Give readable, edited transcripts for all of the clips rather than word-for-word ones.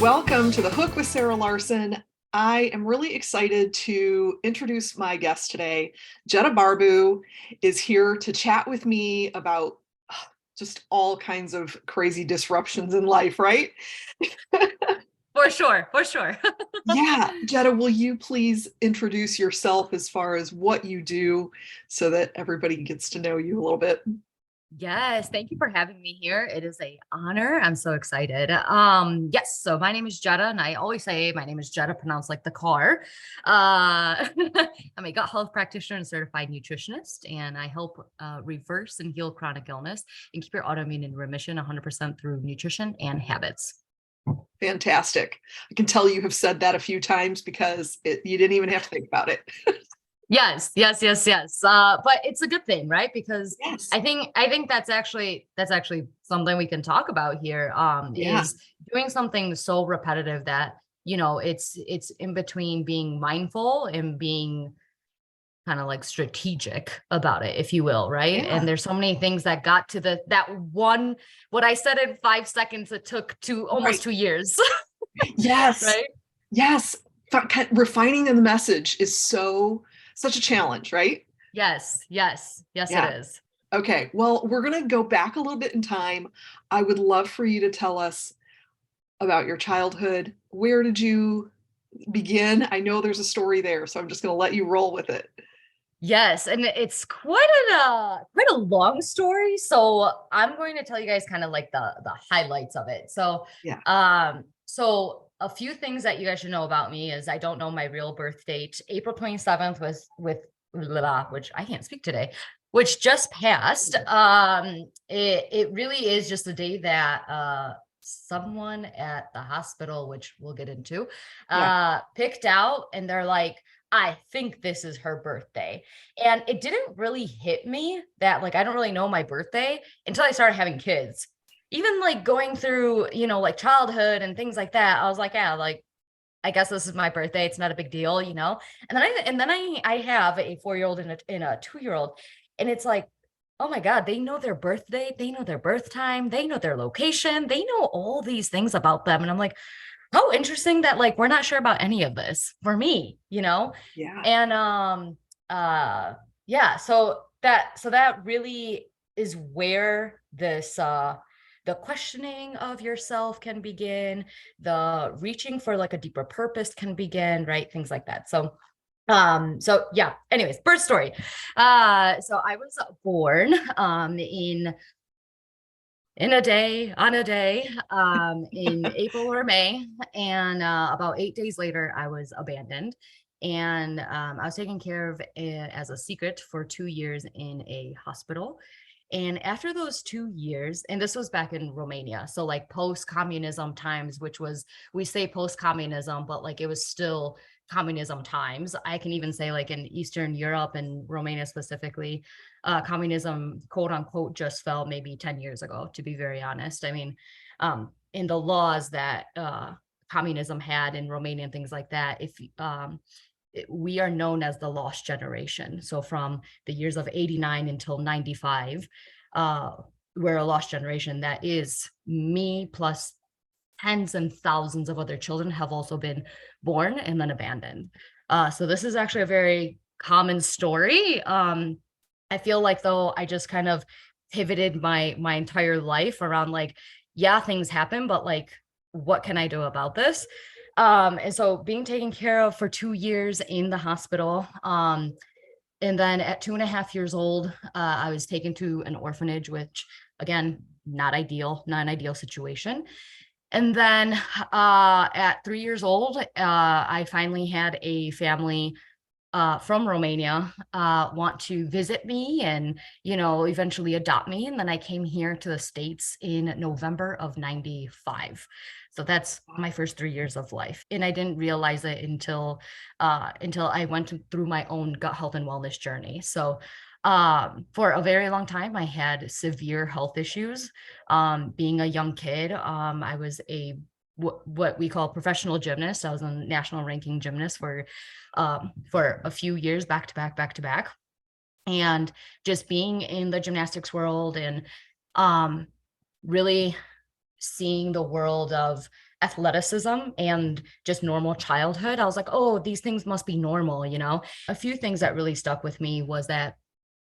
Welcome to The Hook with Sarah Larson. I am really excited to introduce my guest today. Geta Barbu is here to chat with me about just all kinds of crazy disruptions in life, right? For sure, for sure. Yeah, Geta, will you please introduce yourself as far as what you do so that everybody gets to know you a little bit? Yes, thank you for having me here. It is an honor. I'm so excited. Yes, so my name is Jetta, and I always say my name is Jetta, pronounced like the car. I'm a gut health practitioner and certified nutritionist, and I help reverse and heal chronic illness and keep your autoimmune in remission 100% through nutrition and habits. Fantastic. I can tell you have said that a few times because you didn't even have to think about it. Yes, yes, yes, yes. But it's a good thing, right? Because Yes. I think that's actually something we can talk about here. Yeah. Is doing something so repetitive that it's in between being mindful and being kind of like strategic about it, if you will, right? Yeah. And there's so many things that got to that one. What I said in 5 seconds, it took almost Right. 2 years, Yes. right? Yes. Refining the message is such a challenge, right? Yes, yes, yes, it Yeah. is. Okay. Well, we're going to go back a little bit in time. I would love for you to tell us about your childhood. Where did you begin? I know there's a story there, so I'm just going to let you roll with it. Yes, and it's quite a long story. So I'm going to tell you guys kind of like the highlights of it. So Yeah. so a few things that you guys should know about me is I don't know my real birth date. April 27th was which I can't speak today, which just passed. It really is just a day that someone at the hospital, which we'll get into, Yeah. picked out, and they're like, I think this is her birthday. And it didn't really hit me that like I don't really know my birthday until I started having kids. Even like going through, like childhood and things like that, I was like, yeah, like I guess this is my birthday. It's not a big deal. And then I have a 4-year-old and a 2-year-old, and it's like, oh my God, they know their birthday, they know their birth time, they know their location, they know all these things about them. And I'm like, oh, interesting that like we're not sure about any of this for me. Yeah. And yeah, so that really is where this the questioning of yourself can begin, the reaching for like a deeper purpose can begin, right? Things like that. So yeah, anyways, birth story. So I was born in a day, on a day, in April or May. And about 8 days later, I was abandoned. And I was taken care of as a secret for 2 years in a hospital. And after those 2 years, and this was back in Romania, so like post-communism times, which was, we say post-communism, but like it was still communism times. I can even say like in Eastern Europe and Romania specifically, communism, quote unquote, just fell maybe 10 years ago, to be very honest. I mean, in the laws that communism had in Romania and things like that, if we are known as the lost generation. So from the years of 89 until 95, we're a lost generation. That is me plus tens and thousands of other children have also been born and then abandoned. So this is actually a very common story. I feel like though I just kind of pivoted my entire life around like, yeah, things happen, but like, what can I do about this? And so being taken care of for 2 years in the hospital. And then at 2.5 years old, I was taken to an orphanage, which again, not an ideal situation. And then at 3 years old, I finally had a family from Romania want to visit me and, eventually adopt me. And then I came here to the States in November of 95. So that's my first 3 years of life. And I didn't realize it until I went through my own gut health and wellness journey. So for a very long time, I had severe health issues. Being a young kid, I was what we call professional gymnast. I was a national ranking gymnast for a few years, back to back. And just being in the gymnastics world and really seeing the world of athleticism and just normal childhood. I was like, oh, these things must be normal, A few things that really stuck with me was that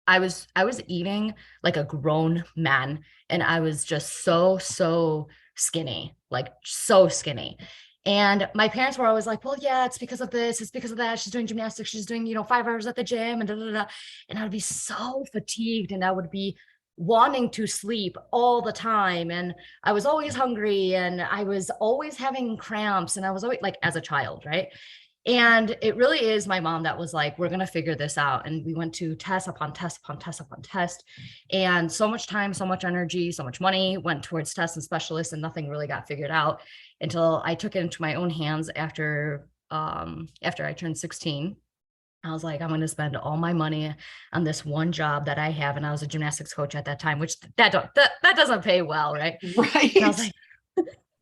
I was eating like a grown man, and I was just so skinny, like so skinny. And my parents were always like, well, yeah, it's because of this, it's because of that. She's doing gymnastics, she's doing, 5 hours at the gym and da da da. And I'd be so fatigued, and I would be wanting to sleep all the time. And I was always hungry, and I was always having cramps, and I was always like, as a child, right? And it really is my mom that was like, we're going to figure this out. And we went to test upon test upon test upon test. And so much time, so much energy, so much money went towards tests and specialists, and nothing really got figured out until I took it into my own hands after I turned 16. I was like, I'm going to spend all my money on this one job that I have. And I was a gymnastics coach at that time, which that doesn't pay well, right? Right. And I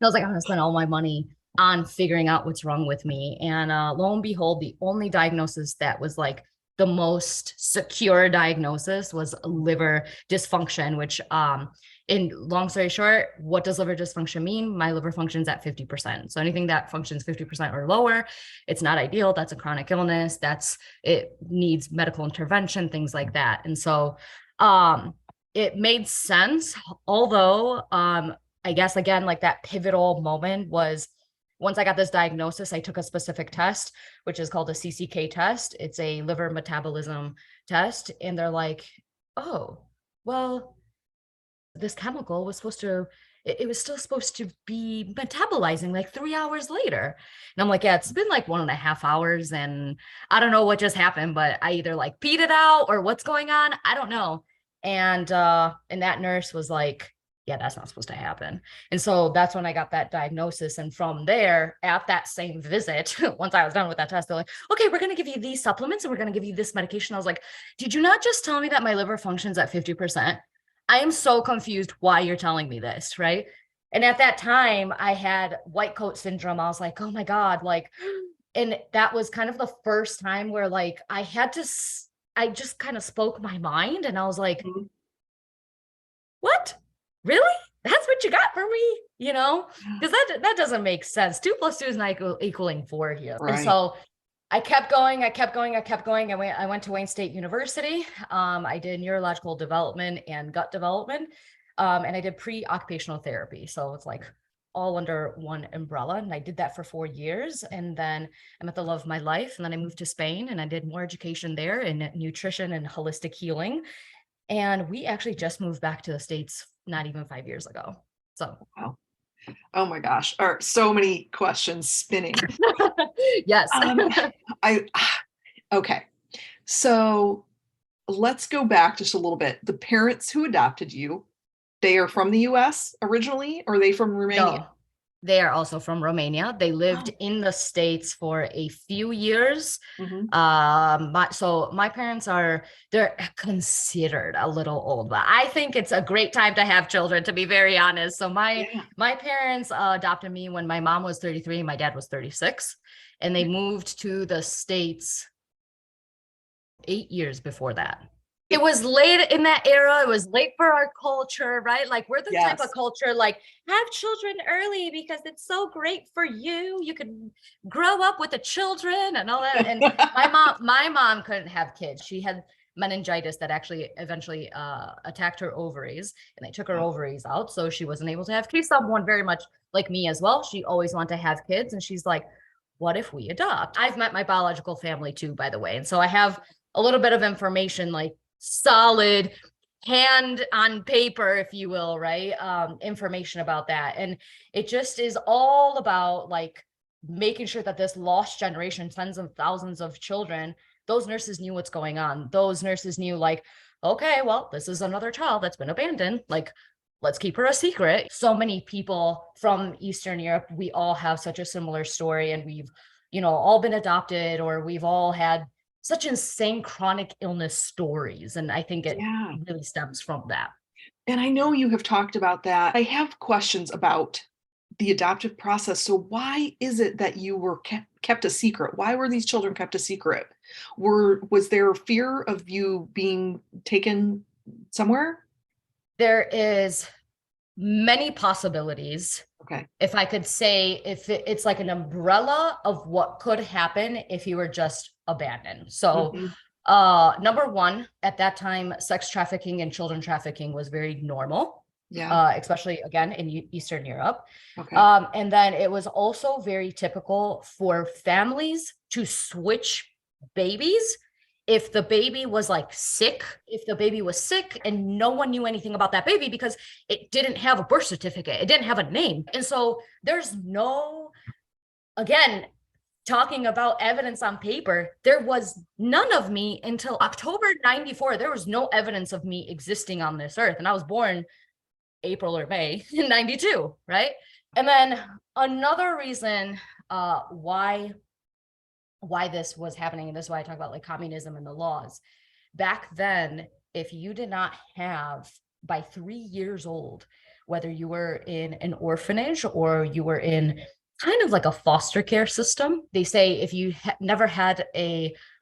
was like, I'm going to spend all my money on figuring out what's wrong with me. And lo and behold, the only diagnosis that was like the most secure diagnosis was liver dysfunction, which in long story short, what does liver dysfunction mean? My liver functions at 50%. So anything that functions 50% or lower, it's not ideal. That's a chronic illness. It needs medical intervention, things like that. And so it made sense, although I guess again, like that pivotal moment was once I got this diagnosis, I took a specific test, which is called a CCK test. It's a liver metabolism test. And they're like, oh, well, this chemical was it was still supposed to be metabolizing like 3 hours later. And I'm like, yeah, it's been like 1.5 hours. And I don't know what just happened, but I either like peed it out or what's going on. I don't know. And that nurse was like, yeah, that's not supposed to happen. And so that's when I got that diagnosis. And from there, at that same visit, once I was done with that test, they're like, okay, we're going to give you these supplements and we're going to give you this medication. I was like, did you not just tell me that my liver functions at 50%? I am so confused why you're telling me this, right? And at that time, I had white coat syndrome. I was like, oh my God, like, and that was kind of the first time where like I just kind of spoke my mind, and I was like, Mhm. what? Really? That's what you got for me? Because that doesn't make sense. 2 + 2 is not equaling 4 here. And Right. so I kept going. I went to Wayne State University. I did neurological development and gut development. And I did pre-occupational therapy. So it's like all under one umbrella. And I did that for 4 years. And then I met the love of my life. And then I moved to Spain, and I did more education there in nutrition and holistic healing. And we actually just moved back to the States not even 5 years ago. So Wow. Oh my gosh. Are so many questions spinning. yes. Um, I okay. So let's go back just a little bit. The parents who adopted you, they are from the US originally, or are they from Romania? No, they are also from Romania. They lived Oh. in the States for a few years. Mhm. My parents they're considered a little old, but I think it's a great time to have children, to be very honest. So Yeah. my parents adopted me when my mom was 33 and my dad was 36, and they moved to the States 8 years before that. It was late in that era. It was late for our culture, right? Like we're the type of Yes. culture, like have children early because it's so great for you. You could grow up with the children and all that. And my mom couldn't have kids. She had meningitis that actually eventually attacked her ovaries, and they took her ovaries out. So she wasn't able to have kids. Someone very much like me as well. She always wanted to have kids. And she's like, what if we adopt? I've met my biological family too, by the way. And so I have a little bit of information, like solid hand on paper, if you will, right? Information about that. And it just is all about like making sure that this lost generation, tens of thousands of children, those nurses knew what's going on. Those nurses knew like, okay, well, this is another child that's been abandoned. Like, let's keep her a secret. So many people from Eastern Europe, we all have such a similar story, and we've, all been adopted, or we've all had such insane chronic illness stories. And I think it Yeah. really stems from that. And I know you have talked about that. I have questions about the adoptive process. So why is it that you were kept a secret? Why were these children kept a secret? Was there fear of you being taken somewhere? There is many possibilities. Okay. If I could say, if it's like an umbrella of what could happen if you were just abandoned. So, Mhm. number one, at that time, sex trafficking and children trafficking was very normal, Yeah. especially again in Eastern Europe. Okay. And then it was also very typical for families to switch babies if the baby was like sick, if the baby was sick and no one knew anything about that baby because it didn't have a birth certificate, it didn't have a name. And so there's no, again, talking about evidence on paper, there was none of me until October 94. There was no evidence of me existing on this earth. And I was born April or May in 92, right? And then another reason why this was happening, and this is why I talk about like communism and the laws. Back then, if you did not have by 3 years old, whether you were in an orphanage or you were in kind of like a foster care system, they say if you never had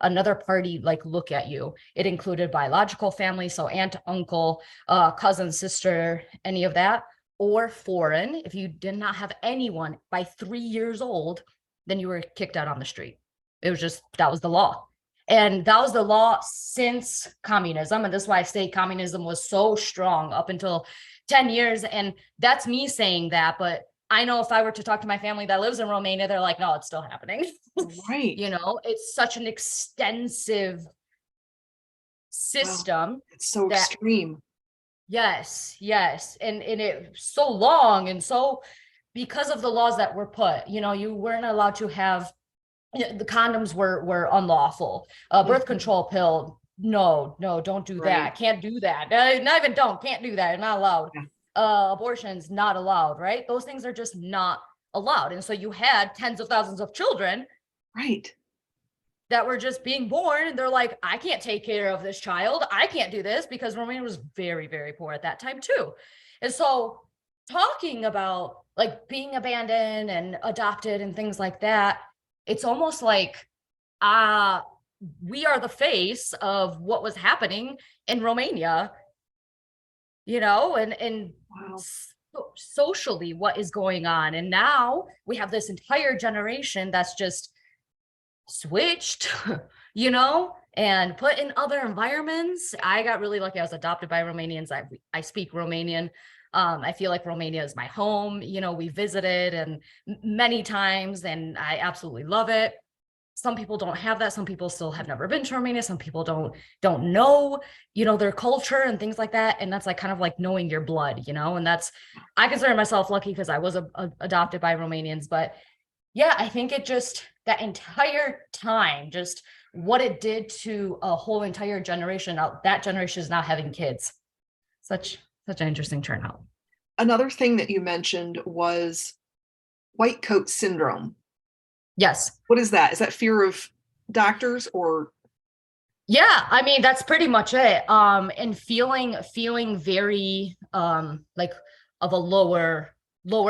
another party like look at you, it included biological family, so aunt, uncle, cousin, sister, any of that, or foreign, if you did not have anyone by 3 years old, then you were kicked out on the street. It was just, that was the law. And that was the law since communism. And this is why I say communism was so strong up until 10 years. And that's me saying that. But I know if I were to talk to my family that lives in Romania, they're like, no, it's still happening. Right. You know, it's such an extensive Wow. system It's so that, extreme. yes, yes. And it's so long. And so because of the laws that were put, you know, you weren't allowed to have, the condoms were unlawful. Birth Mhm. control pill, no, don't do Right. that. Can't do that. Not even can't do that. Not allowed. Yeah. Abortions not allowed, right? Those things are just not allowed. And so you had tens of thousands of children Right. that were just being born, and they're like, I can't take care of this child. I can't do this, because Romania was very, very poor at that time too. And so talking about like being abandoned and adopted and things like that, it's almost like we are the face of what was happening in Romania, you know, and Wow. socially what is going on. And now we have this entire generation that's just switched, you know, and put in other environments. I got really lucky. I was adopted by Romanians. I speak Romanian. I feel like Romania is my home. You know, we visited and many times, and I absolutely love it. Some people don't have that. Some people still have never been to Romania. Some people don't know, you know, their culture and things like that. And that's like kind of like knowing your blood, you know. And that's, I consider myself lucky because I was adopted by Romanians. But yeah, I think it just, that entire time, just what it did to a whole entire generation. That generation is now having kids. Such an interesting turnout. Another thing that you mentioned was white coat syndrome. Yes. What is that? Is that fear of doctors or? Yeah, I mean that's pretty much it. And feeling very like of a lower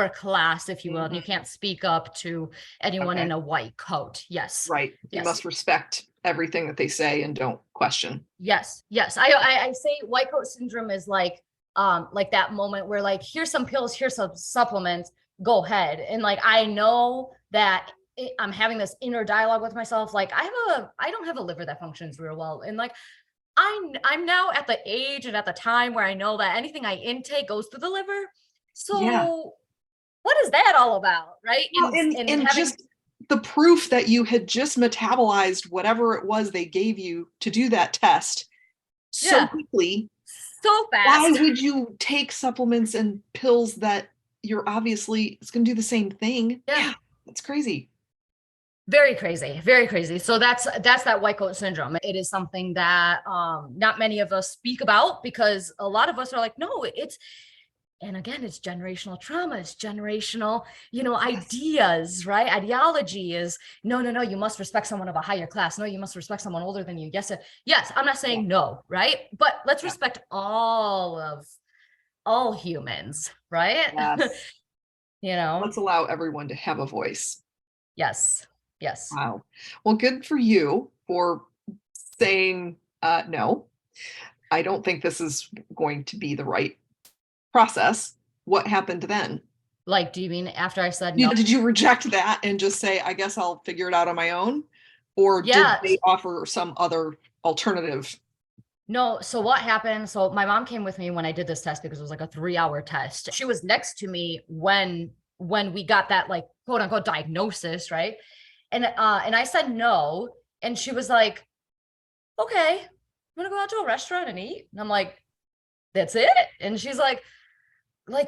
class, if you will, and you Mhm. can't speak up to anyone Okay. in a white coat. Yes. Right. You Yes. must respect everything that they say and don't question. Yes. Yes. I say white coat syndrome is like that moment where like, here's some pills, here's some supplements, go ahead. And like I know that I'm having this inner dialogue with myself. Like I don't have a liver that functions real well. And like I'm now at the age and at the time where I know that anything I intake goes through the liver. Yeah. So what is that all about? Right. Well, And and having, just the proof that you had just metabolized whatever it was they gave you to do that test so yeah, quickly. so Why fast. would you take supplements and pills that you're obviously it's going to do the same thing? Yeah. Yeah, that's crazy. Very crazy, very crazy. So that's that white coat syndrome. It is something that not many of us speak about, because a lot of us are like, no, it's, and again, it's generational trauma, it's generational, you know, Yes. ideas, right? Ideology is no, you must respect someone of a higher class. No, you must respect someone older than you. Yes, I'm not Yeah. saying no, right? But let's Yeah. respect all humans, right? Yes. You know, Let's allow everyone to have a voice. yes, yes, Wow. Well, good for you for saying no. I don't think this is going to be the right process. what happened then? Like, do you mean after I said no? Did you reject that and just say, I guess I'll figure it out on my own? Or did Yeah. they offer some other alternative? No, so what happened? So my mom came with me when I did this test because it was like a 3-hour test. She was next to me when we got that like quote unquote diagnosis, right? And I said no, and she was like, "Okay, I'm gonna go out to a restaurant and eat." And I'm like, "That's it?" And she's like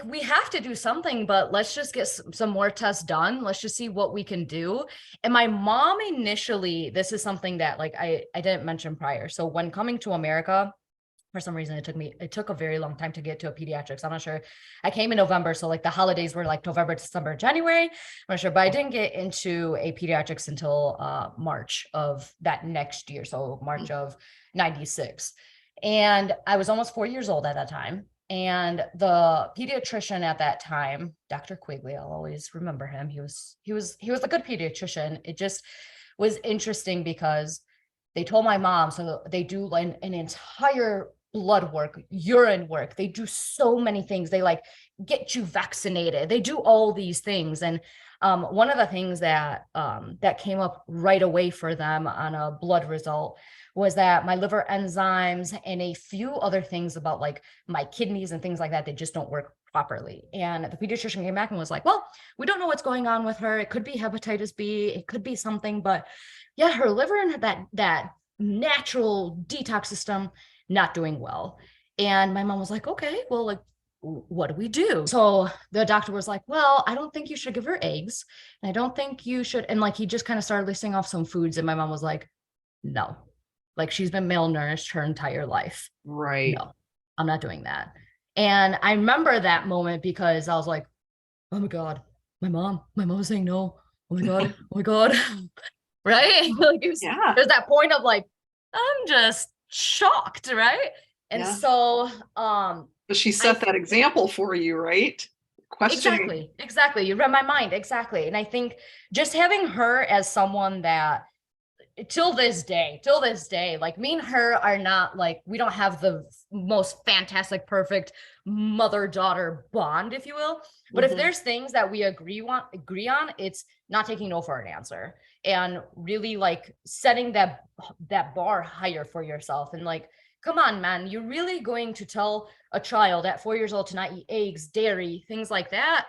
we have to do something, but let's just get some more tests done. Let's just see what we can do. And my mom initially, this is something that like I didn't mention prior. So when coming to America, for some reason it took a very long time to get to a pediatrics. I'm not sure. I came in November, so like the holidays were like November, December, January. I'm not sure, but I didn't get into a pediatrics until March of that next year, so March of 96. And I was almost 4 years old at that time. And the pediatrician at that time, Dr. Quigley, I'll always remember him. He was a good pediatrician. It just was interesting because they told my mom, so they do an entire blood work, urine work. They do so many things. They like get you vaccinated. They do all these things. And one of the things that that came up right away for them on a blood result was that my liver enzymes and a few other things about like my kidneys and things like that, they just don't work properly. And the pediatrician came back and was like, well, we don't know what's going on with her. It could be hepatitis B. It could be something, but yeah, her liver and that natural detox system not doing well. And my mom was like, okay, well, like, what do we do? So the doctor was like, well, I don't think you should give her eggs. And I don't think you should. And like, he just kind of started listing off some foods. And my mom was like, no, like she's been malnourished her entire life. Right. No, I'm not doing that. And I remember that moment because I was like, oh my God, my mom was saying no. Oh my God. Oh my God. Right? Like Yeah. there's that point of like, I'm just shocked, right? And Yeah. so But she set that example for you, right? Questioning. exactly. You read my mind. Exactly. And I think just having her as someone that till this day, like me and her are not like, we don't have the most fantastic, perfect mother-daughter bond, if you will. But if there's things that we agree on, it's not taking no for an answer and really like setting that bar higher for yourself. And like, come on, man, you're really going to tell a child at 4 years old to not eat eggs, dairy, things like that?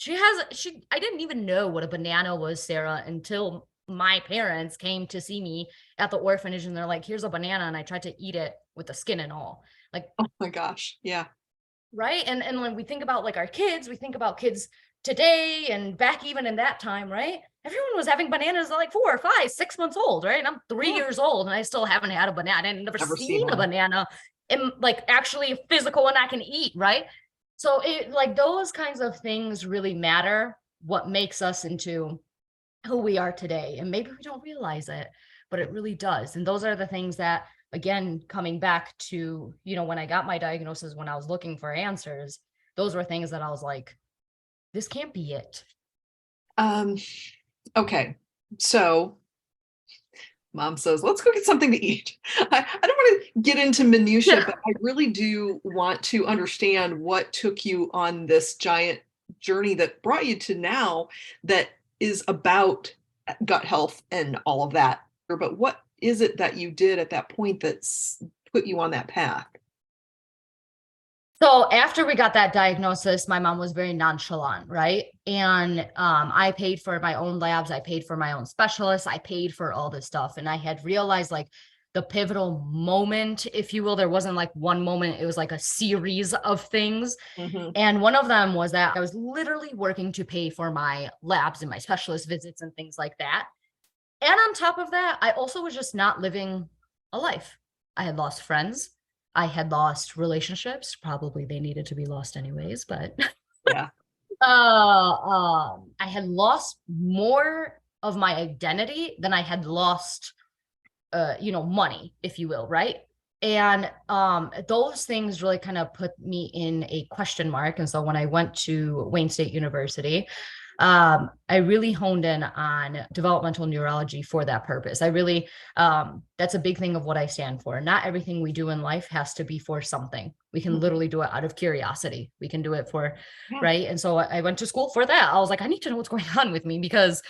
I didn't even know what a banana was, Sarah, until my parents came to see me at the orphanage and they're like, here's a banana. And I tried to eat it with the skin and all. Like, Oh my gosh. Yeah. right. And when we think about like our kids, we think about kids today and back even in that time, right? Everyone was having bananas at like 4 or 5, 6 months old, right? And I'm 3 years old and I still haven't had a banana. I've never seen a banana in like actually physical and I can eat, right? So it like those kinds of things really matter, what makes us into who we are today. And maybe we don't realize it, but it really does. And those are the things that, again, coming back to, you know, when I got my diagnosis, when I was looking for answers, those were things that I was like, this can't be it. Okay. So mom says, let's go get something to eat. I don't want to get into minutia, but I really do want to understand what took you on this giant journey that brought you to now that is about gut health and all of that. But what is it that you did at that point that's put you on that path? So after we got that diagnosis, my mom was very nonchalant, right? And I paid for my own labs, I paid for my own specialists, I paid for all this stuff. And I had realized like the pivotal moment, if you will, there wasn't like one moment, it was like a series of things. And one of them was that I was literally working to pay for my labs and my specialist visits and things like that. And on top of that, I also was just not living a life. I had lost friends. I had lost relationships. Probably they needed to be lost anyways, but Yeah. I had lost more of my identity than I had lost, money, if you will, right? And those things really kind of put me in a question mark. And so when I went to Wayne State University, I really honed in on developmental neurology for that purpose. I really, that's a big thing of what I stand for. Not everything we do in life has to be for something. We can Mhm. literally do it out of curiosity. We can do it for, Yeah. right? And so I went to school for that. I was like, I need to know what's going on with me because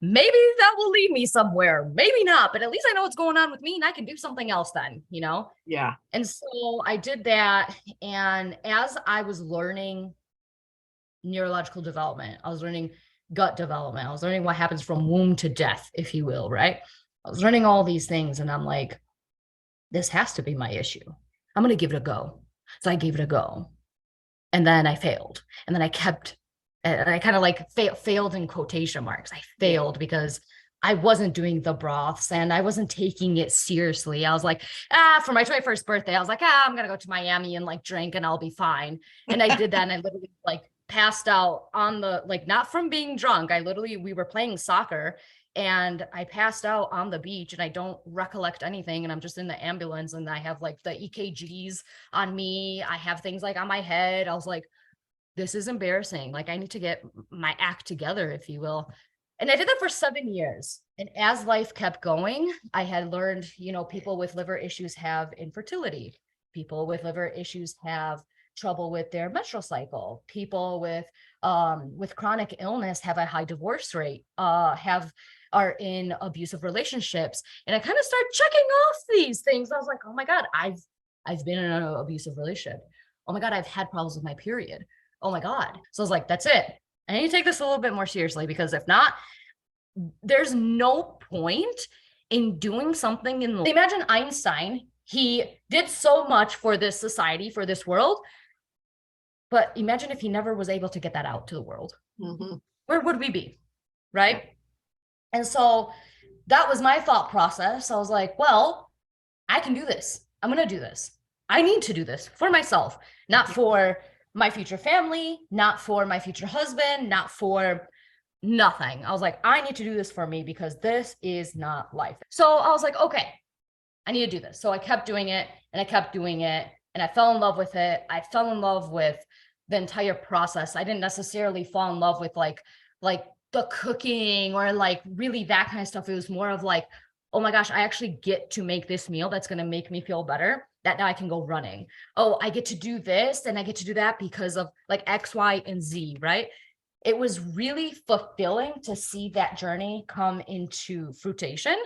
maybe that will lead me somewhere. Maybe not, but at least I know what's going on with me and I can do something else then, you know? Yeah. And so I did that. And as I was learning neurological development, I was learning gut development, I was learning what happens from womb to death, if you will, right? I was learning all these things. And I'm like, this has to be my issue. I'm going to give it a go. So I gave it a go. And then I failed. And then I kept, and I kind of like failed in quotation marks. I Yeah. failed because I wasn't doing the broths and I wasn't taking it seriously. I was like, for my 21st birthday, I was like, I'm going to go to Miami and like drink and I'll be fine. And I did that. And I literally like passed out on the, like, not from being drunk. We were playing soccer and I passed out on the beach and I don't recollect anything. And I'm just in the ambulance and I have like the EKGs on me. I have things like on my head. I was like, this is embarrassing. Like, I need to get my act together, if you will. And I did that for 7 years. And as life kept going, I had learned, people with liver issues have infertility. People with liver issues have trouble with their menstrual cycle. People with chronic illness have a high divorce rate, are in abusive relationships. And I kind of started checking off these things. I was like, oh my God, I've been in an abusive relationship. Oh my God, I've had problems with my period. Oh my God. So I was like, that's it. I need to take this a little bit more seriously because if not, there's no point in doing something imagine Einstein. He did so much for this society, for this world, but imagine if he never was able to get that out to the world. Mhm. Where would we be? Right. And so that was my thought process. I was like, well, I can do this. I'm going to do this. I need to do this for myself, not for my future family, not for my future husband, not for nothing. I was like, I need to do this for me because this is not life. So I was like, okay, I need to do this. So I kept doing it and I kept doing it and I fell in love with it. I fell in love with the entire process. I didn't necessarily fall in love with like the cooking or like really that kind of stuff. It was more of like, oh my gosh, I actually get to make this meal that's going to make me feel better, that now I can go running. Oh, I get to do this and I get to do that because of like X, Y, and Z, right? It was really fulfilling to see that journey come into fruition.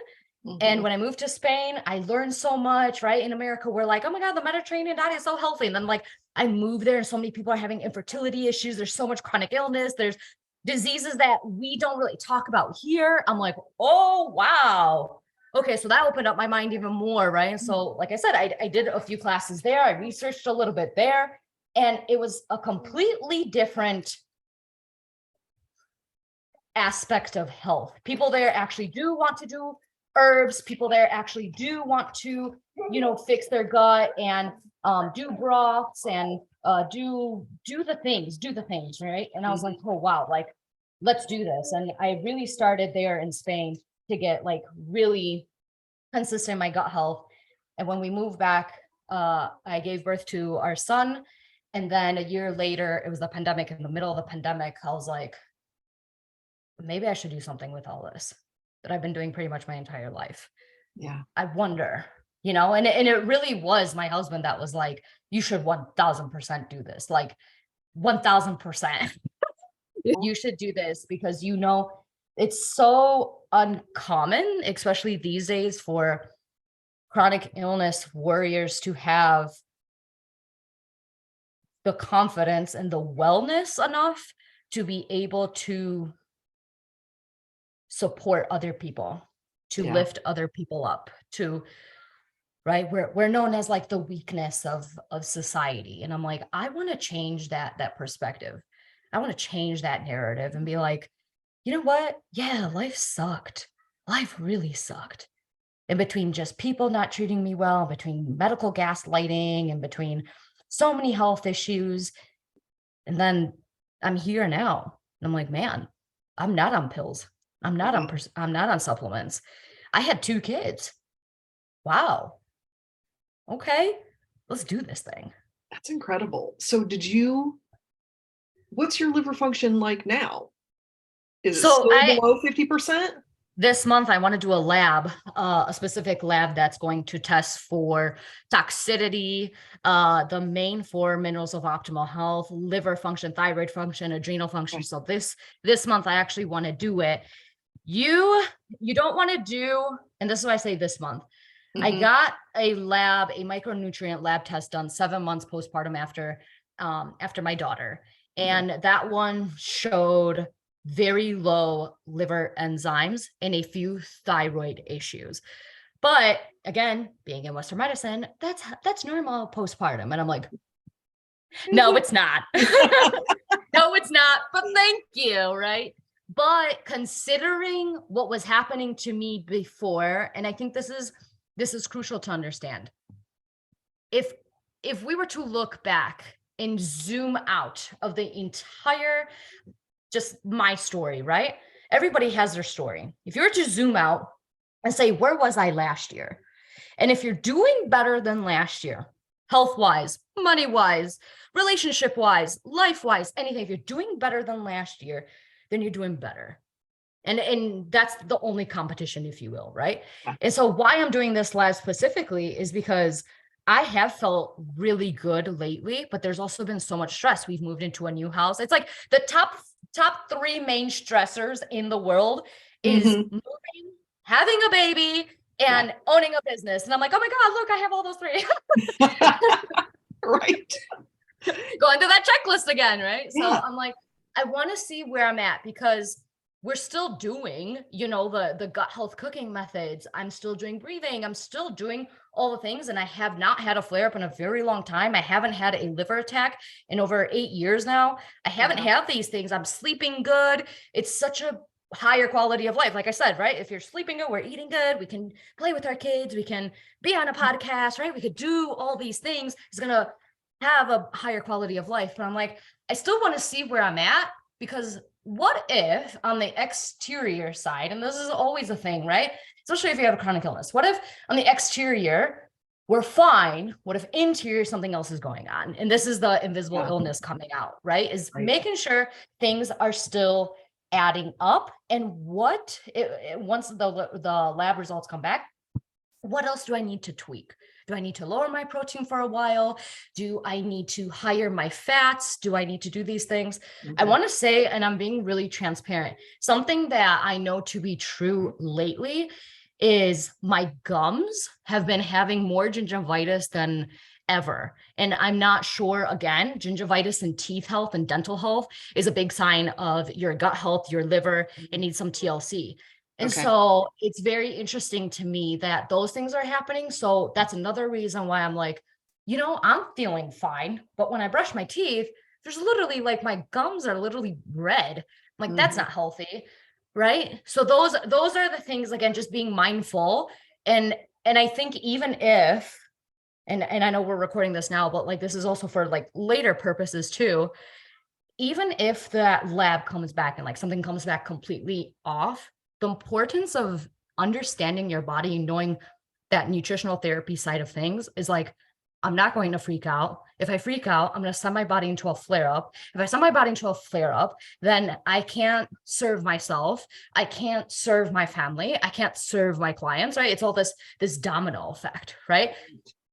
And Mhm. when I moved to Spain, I learned so much, right? In America, we're like, oh my God, the Mediterranean diet is so healthy. And then like I moved there and so many people are having infertility issues. There's so much chronic illness. There's diseases that we don't really talk about here. I'm like, oh, wow. Okay, so that opened up my mind even more, right? And so, like I said, I did a few classes there. I researched a little bit there. And it was a completely different aspect of health. People there actually do want to do herbs. People there actually do want to, fix their gut and do broths and do the things, right? And I was like, oh wow, like let's do this. And I really started there in Spain to get like really consistent in my gut health. And when we moved back, I gave birth to our son. And then a year later, it was the pandemic. In the middle of the pandemic, I was like, maybe I should do something with all this that I've been doing pretty much my entire life. Yeah. I wonder, and it really was my husband that was like, you should 1000% do this. Like 1000%. You should do this because it's so uncommon, especially these days, for chronic illness warriors to have the confidence and the wellness enough to be able to support other people, to Yeah. lift other people up, right? We're known as like the weakness of society. And I'm like, I want to change that perspective. I want to change that narrative and be like, you know what? Yeah, life sucked. Life really sucked. In between just people not treating me well, between medical gaslighting, and between so many health issues. And then I'm here now. And I'm like, man, I'm not on pills. Yeah. I'm not on supplements. I had 2 kids. Wow. Okay. Let's do this thing. That's incredible. So what's your liver function like now? Is it So still below 50%? this month I want to do a lab, a specific lab that's going to test for toxicity, the main four minerals of optimal health, liver function, thyroid function, adrenal function. Okay. So this month I actually want to do it. You don't want to do, and this is why I say this month. I Mhm. got a micronutrient lab test done 7 months postpartum after my daughter. Okay. And that one showed very low liver enzymes and a few thyroid issues. But again, being in Western medicine, that's normal postpartum. And I'm like, no, it's not. No, it's not. But thank you, right? But considering what was happening to me before, and I think this is crucial to understand. If we were to look back and zoom out of the entire, just my story, right? Everybody has their story. If you were to zoom out and say, where was I last year? And if you're doing better than last year, health-wise, money-wise, relationship-wise, life-wise, anything, if you're doing better than last year, then you're doing better. And that's the only competition, if you will, right? Yeah. And so why I'm doing this live specifically is because I have felt really good lately, but there's also been so much stress. We've moved into a new house. It's like the top three main stressors in the world is moving, having a baby, and owning a business. And I'm like, oh my God, look, I have all those three. Right. Going through that checklist again, right? So Yeah. I'm like, I want to see where I'm at because we're still doing, the gut health cooking methods. I'm still doing breathing. I'm still doing all the things. And I have not had a flare up in a very long time. I haven't had a liver attack in over 8 years now. I haven't had these things. I'm sleeping good. It's such a higher quality of life. Like I said, right? If you're sleeping good, we're eating good. We can play with our kids. We can be on a podcast, right? We could do all these things. It's going to have a higher quality of life. But I'm like, I still want to see where I'm at because what if on the exterior side, and this is always a thing, right? Especially if you have a chronic illness. What if on the exterior, we're fine? What if interior, something else is going on? And this is the invisible illness coming out, right? Is making sure things are still adding up. And once the lab results come back, what else do I need to tweak? Do I need to lower my protein for a while? Do I need to higher my fats? Do I need to do these things? I want to say, and I'm being really transparent, something that I know to be true lately is my gums have been having more gingivitis than ever. And I'm not sure, again, gingivitis and teeth health and dental health is a big sign of your gut health, your liver, it needs some TLC. And so it's very interesting to me that those things are happening. So that's another reason why I'm like, I'm feeling fine. But when I brush my teeth, there's literally like my gums are literally red. I'm like, that's not healthy. Right. So those are the things, again, just being mindful. And I think even if, and I know we're recording this now, but like, this is also for like later purposes too. Even if that lab comes back and like something comes back completely off, the importance of understanding your body and knowing that nutritional therapy side of things is like, I'm not going to freak out. If I freak out, I'm going to send my body into a flare up. If I send my body into a flare up, then I can't serve myself. I can't serve my family. I can't serve my clients, right? It's all this domino effect, right?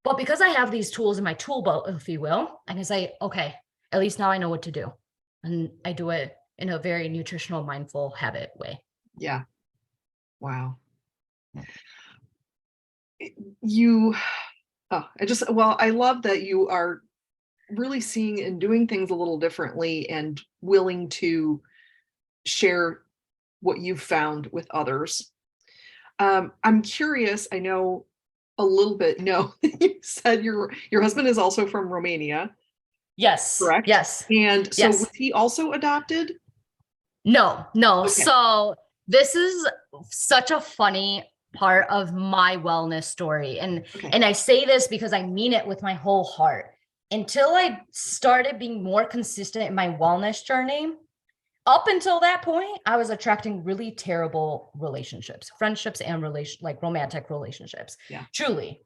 But because I have these tools in my tool belt, if you will, I can say, okay, at least now I know what to do. And I do it in a very nutritional, mindful habit way. Yeah. Wow. I love that you are really seeing and doing things a little differently and willing to share what you've found with others. I'm curious, I know a little bit, you said your husband is also from Romania. Yes. Correct? Yes. And so yes. Was he also adopted? No. Okay. So this is such a funny part of my wellness story. And I say this because I mean it with my whole heart. Until I started being more consistent in my wellness journey, up until that point, I was attracting really terrible relationships, friendships and like romantic relationships. Yeah. Truly.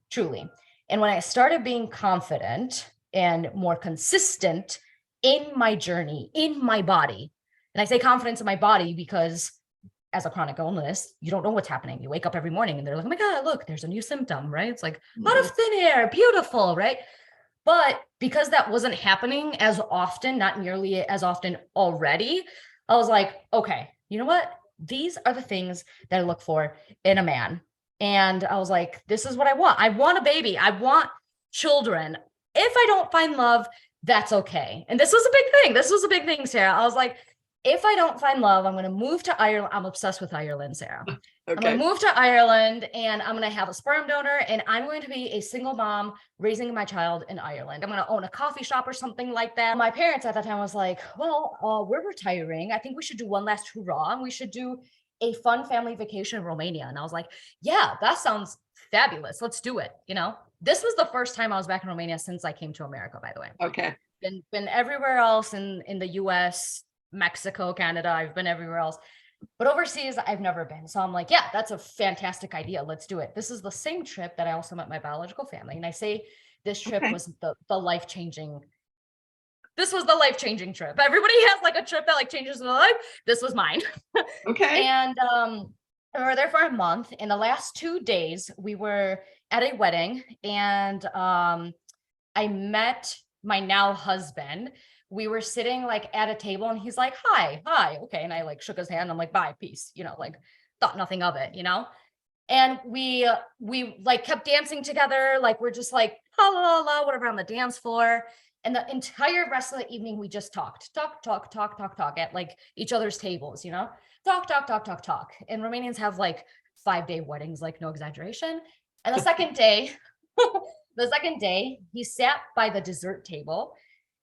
And when I started being confident and more consistent in my journey, in my body, And I say confidence in my body because as a chronic illness, you don't know what's happening. You wake up every morning and they're like, oh my God, look, there's a new symptom, right? It's like a lot of thin hair, beautiful, right? But because that wasn't happening as often, not nearly as often already, I was like, okay, you know what? These are the things that I look for in a man. And I was like, this is what I want. I want a baby. I want children. If I don't find love, that's okay. And this was a big thing. This was a big thing, Sarah. I was like, if I don't find love, I'm going to move to Ireland. I'm obsessed with Ireland, Sarah. Okay. I'm going to move to Ireland and I'm going to have a sperm donor and I'm going to be a single mom raising my child in Ireland. I'm going to own a coffee shop or something like that. My parents at that time was like, well, we're retiring. I think we should do one last hurrah and we should do a fun family vacation in Romania. And I was like, yeah, that sounds fabulous. Let's do it. You know, this was the first time I was back in Romania since I came to America, by the way. Okay. Been everywhere else in the US, Mexico, Canada. I've been everywhere else, but overseas I've never been. So I'm like, yeah, that's a fantastic idea. Let's do it. This is the same trip that I also met my biological family. And I say this trip was the life-changing. This was the life-changing trip. Everybody has like a trip that like changes their life. This was mine. Okay. And we were there for a month. In the last 2 days, we were at a wedding and I met my now husband. We were sitting like at a table and he's like, hi, okay. And I like shook his hand. I'm like, bye, peace, you know, like thought nothing of it, you know? And we like kept dancing together. Like, we're just like, la, la, la, whatever on the dance floor. And the entire rest of the evening, we just talk at like each other's tables, you know, talk. And Romanians have like 5-day weddings, like no exaggeration. And the second day, he sat by the dessert table.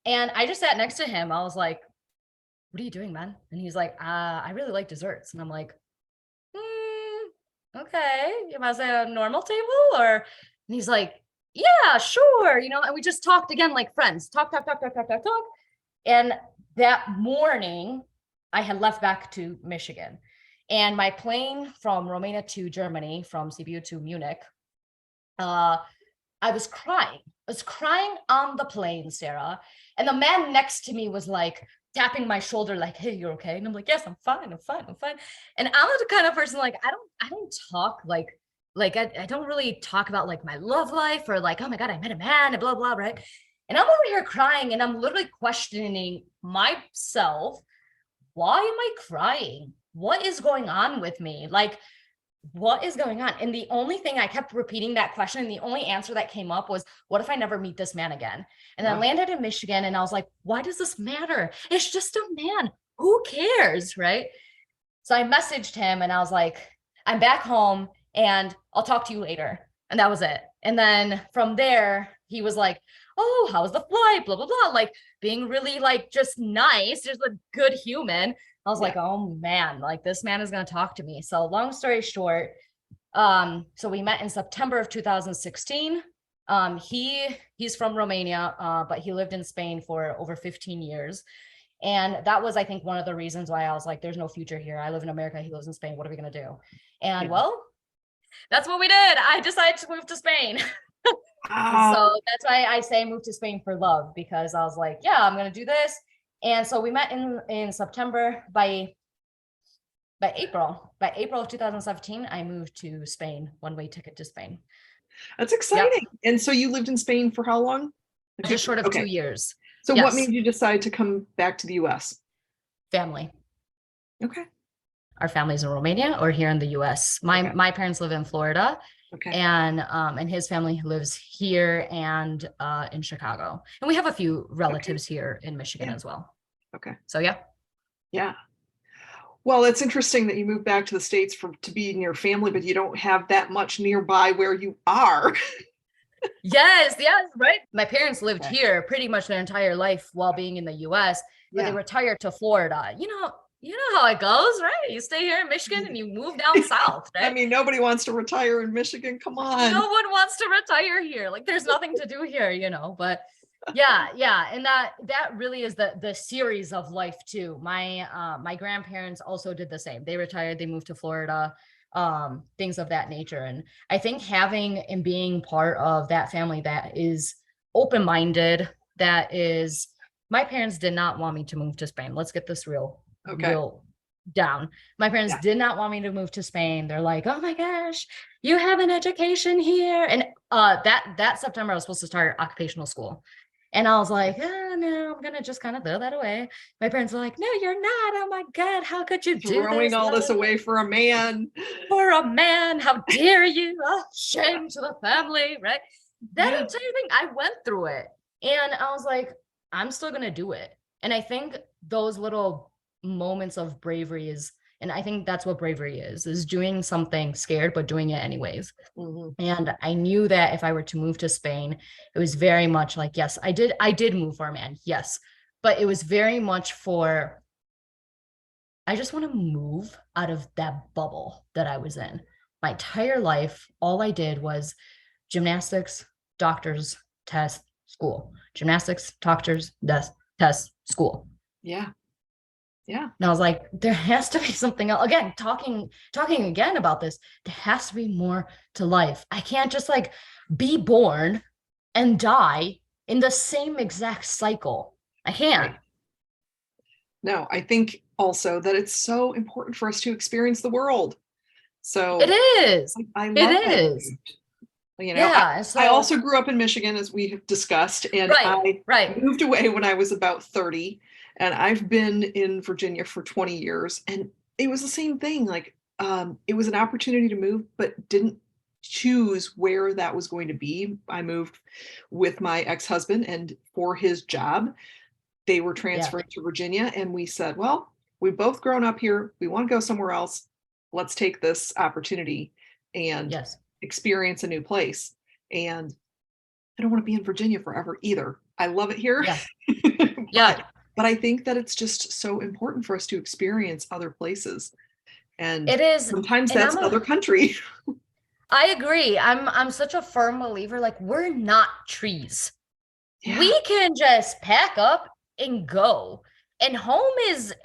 And I just sat next to him. I was like, what are you doing, man? And he's like, I really like desserts. And I'm like, okay. Am I at a normal table or? And he's like, yeah, sure. You know, and we just talked again like friends, talk. And that morning I had left back to Michigan and my plane from Romania to Germany, from Sibiu to Munich, I was crying on the plane, Sarah. And the man next to me was like tapping my shoulder, like, hey, you're okay. And I'm like, yes, I'm fine. And I'm the kind of person, like, I don't talk like I don't really talk about like my love life or like, oh my God, I met a man and blah, blah, right. And I'm over here crying and I'm literally questioning myself. Why am I crying? What is going on with me? Like, what is going on? And the only thing I kept repeating that question, and the only answer that came up was, what if I never meet this man again? And I landed in Michigan and I was like, why does this matter? It's just a man. Who cares? Right. So I messaged him and I was like, I'm back home and I'll talk to you later. And that was it. And then from there, he was like, oh, how was the flight? Blah, blah, blah. Like being really like just nice. Just a good human. I was like, oh man, like this man is going to talk to me. So long story short, so we met in September of 2016. He's from Romania, but he lived in Spain for over 15 years. And that was, I think, one of the reasons why I was like, there's no future here. I live in America. He lives in Spain. What are we going to do? And well, that's what we did. I decided to move to Spain. So that's why I say move to Spain for love, because I was like, yeah, I'm going to do this. And so we met in September. By April of 2017, I moved to Spain, one-way ticket to Spain. That's exciting. Yep. And so you lived in Spain for how long? Just short of 2 years. So what made you decide to come back to the US? Family. Okay. Our family's in Romania or here in the US. My parents live in Florida. Okay. And his family lives here and in Chicago. And we have a few relatives here in Michigan as well. Okay. So yeah. Well, it's interesting that you moved back to the States to be near family, but you don't have that much nearby where you are. Yes, right. My parents lived here pretty much their entire life while being in the US, but they retired to Florida. You know how it goes, right? You stay here in Michigan and you move down south, right? I mean, nobody wants to retire in Michigan. Come on. No one wants to retire here. Like there's nothing to do here, but yeah. And that really is the series of life too. My grandparents also did the same. They retired, they moved to Florida, things of that nature. And I think having and being part of that family that is open-minded, my parents did not want me to move to Spain. Let's get this real. Okay. real down. My parents Yeah. did not want me to move to Spain. They're like, oh my gosh, you have an education here. And that September I was supposed to start occupational school. And I was like, no, I'm gonna just kind of throw that away. My parents were like, no, you're not. Oh my God, how could you do Throwing this? all this away for a man. For a man, how dare you? Oh, shame to the family, right? That Yeah. entire thing, I went through it. And I was like, I'm still gonna do it. And I think those little moments of bravery and I think that's what bravery is doing something scared, but doing it anyways. Mhm. And I knew that if I were to move to Spain, it was very much like, yes, I did move for a man, yes. But it was very much for, I just want to move out of that bubble that I was in. My entire life, all I did was gymnastics, doctors, test, school. Gymnastics, doctors, test, school. Yeah. Yeah. And I was like, there has to be something else. Again, talking again about this, there has to be more to life. I can't just like be born and die in the same exact cycle. I can't. Right. No, I think also that it's so important for us to experience the world. It So is. I It love that you is. moved. You know, Yeah. And I so, also grew up in Michigan, as we have discussed, and right, I right. moved away when I was about 30, and I've been in Virginia for 20 years, and it was the same thing. Like, it was an opportunity to move, but didn't choose where that was going to be. I moved with my ex-husband, and for his job, they were Yeah. transferring to Virginia, and we said, well, we've both grown up here. We want to go somewhere else. Let's take this opportunity and Yes. experience a new place. And I don't want to be in Virginia forever either. I love it here. Yeah. but Yeah. but I think that it's just so important for us to experience other places. And It is. sometimes And that's another country. I agree. I'm such a firm believer. Like, we're not trees. Yeah. We can just pack up and go. And home is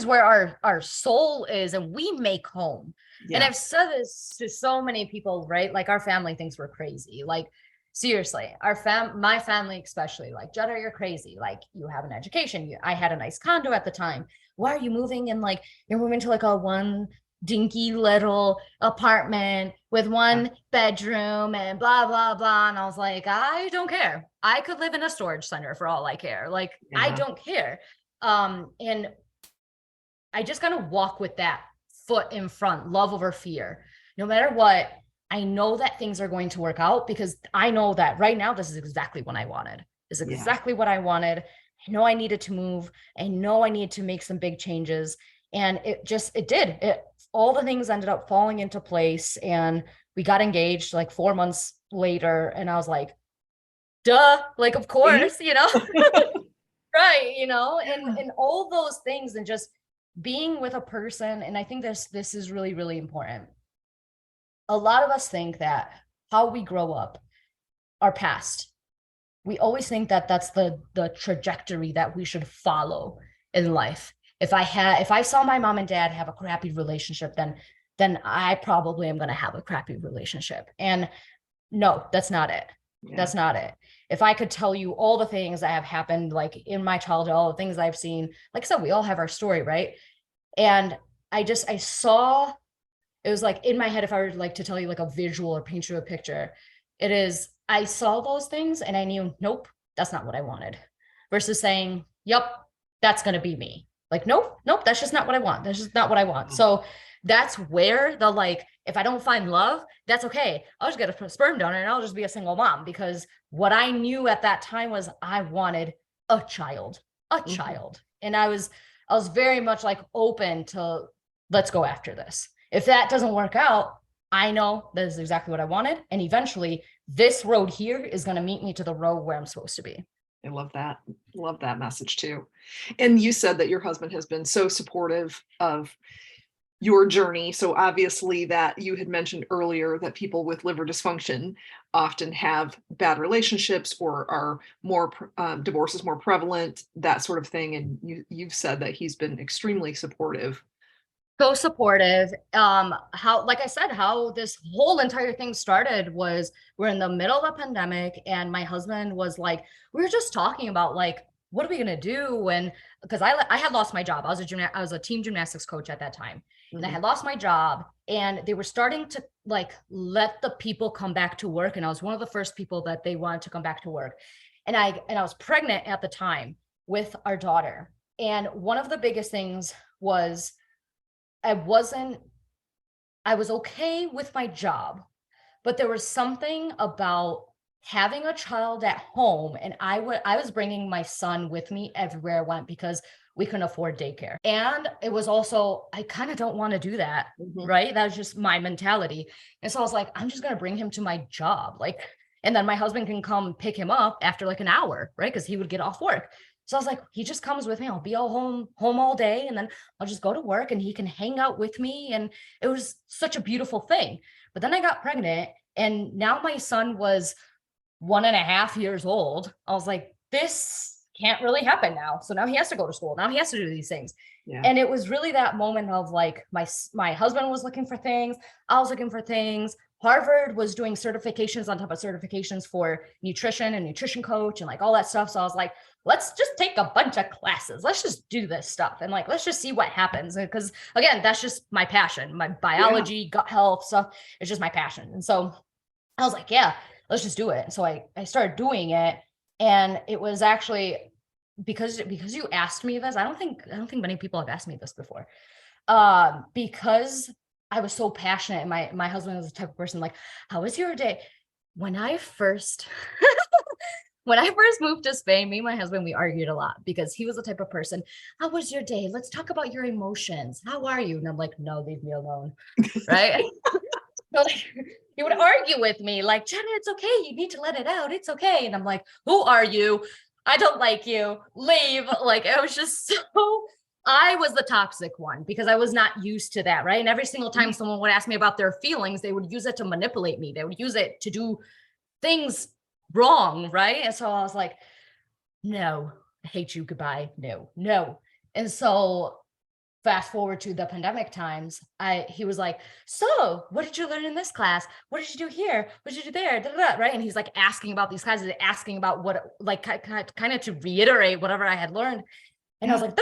where our soul is, and we make home. And I've Yes. said this to so many people, right? Like, our family thinks we're crazy. Like, seriously, my family especially, like, Jetta, you're crazy. Like, you have an education. I had a nice condo at the time. Why are you moving in, like, you're moving to like a one dinky little apartment with Yeah. one bedroom and blah blah blah. And I was like, I don't care. I could live in a storage center for all I care. Like, I Yeah. don't care. And I just kind of walk with that foot in front, love over fear. No matter what, I know that things are going to work out, because I know that right now this is exactly what I wanted. This is Yeah. exactly what I wanted. I know I needed to move. I know I needed to make some big changes. And it did. All the things ended up falling into place, and we got engaged like 4 months later. And I was like, duh, like, of See? course, right, and all those things, and just being with a person. And I think this is really, really important. A lot of us think that how we grow up, our past, we always think that that's the trajectory that we should follow in life. If I saw my mom and dad have a crappy relationship, then I probably am going to have a crappy relationship. And no, that's not it. Yeah. That's not it. If I could tell you all the things that have happened, like, in my childhood, all the things I've seen, like I said, we all have our story, right? And I saw, it was like in my head, if I were like to tell you like a visual or paint you a picture, it is, I saw those things and I knew, nope, that's not what I wanted. Versus saying, yep, that's going to be me. Like, nope, that's just not what I want. That's just not what I want. So that's where the, like, if I don't find love, that's okay. I'll just get a sperm donor and I'll just be a single mom, because what I knew at that time was I wanted a child. And I was very much like open to, let's go after this. If that doesn't work out, I know that is exactly what I wanted. And eventually this road here is going to meet me to the road where I'm supposed to be. I love that. Love that message too. And you said that your husband has been so supportive of your journey. So obviously that you had mentioned earlier that people with liver dysfunction often have bad relationships, or are more divorce is more prevalent, that sort of thing. And you've said that he's been extremely supportive. So supportive. How, like I said, how this whole entire thing started was, we're in the middle of a pandemic, and my husband was like, we were just talking about, like, what are we gonna do? And because I had lost my job. I was a team gymnastics coach at that time, and I had lost my job, and they were starting to like let the people come back to work, and I was one of the first people that they wanted to come back to work, and I was pregnant at the time with our daughter, and one of the biggest things was I was okay with my job, but there was something about having a child at home, and I was bringing my son with me everywhere I went because we couldn't afford daycare. And it was also, I kind of don't want to do that, right? That was just my mentality. And so I was like, I'm just going to bring him to my job. Like, and then my husband can come pick him up after like an hour, right? Because he would get off work. So I was like, he just comes with me. I'll be all home all day, and then I'll just go to work and he can hang out with me. And it was such a beautiful thing. But then I got pregnant, and now my son was 1.5 years old. I was like, this can't really happen now. So now he has to go to school. Now he has to do these things. Yeah. And it was really that moment of like, my husband was looking for things. I was looking for things. Harvard was doing certifications on top of certifications for nutrition and nutrition coach and like all that stuff. So I was like, let's just take a bunch of classes. Let's just do this stuff. And like, let's just see what happens. Because again, that's just my passion, my biology, gut health stuff. It's just my passion. And so I was like, yeah, let's just do it. And so I started doing it. And it was actually because you asked me this, I don't think many people have asked me this before. Because I was so passionate, and my husband was the type of person like, how was your day? When I first moved to Spain, me and my husband, we argued a lot because he was the type of person, how was your day? Let's talk about your emotions. How are you? And I'm like, no, leave me alone. Right. So like, he would argue with me like, Jenna, it's okay. You need to let it out. It's okay. And I'm like, who are you? I don't like you. Leave. Like, it was just so, I was the toxic one because I was not used to that. Right. And every single time someone would ask me about their feelings, they would use it to manipulate me. They would use it to do things wrong. Right. And so I was like, no, I hate you. Goodbye. No. And so fast forward to the pandemic times, he was like, so what did you learn in this class? What did you do here? What did you do there? Da, da, da, right. And he's like asking about these classes, asking about what, like kind of to reiterate whatever I had learned. And I was like,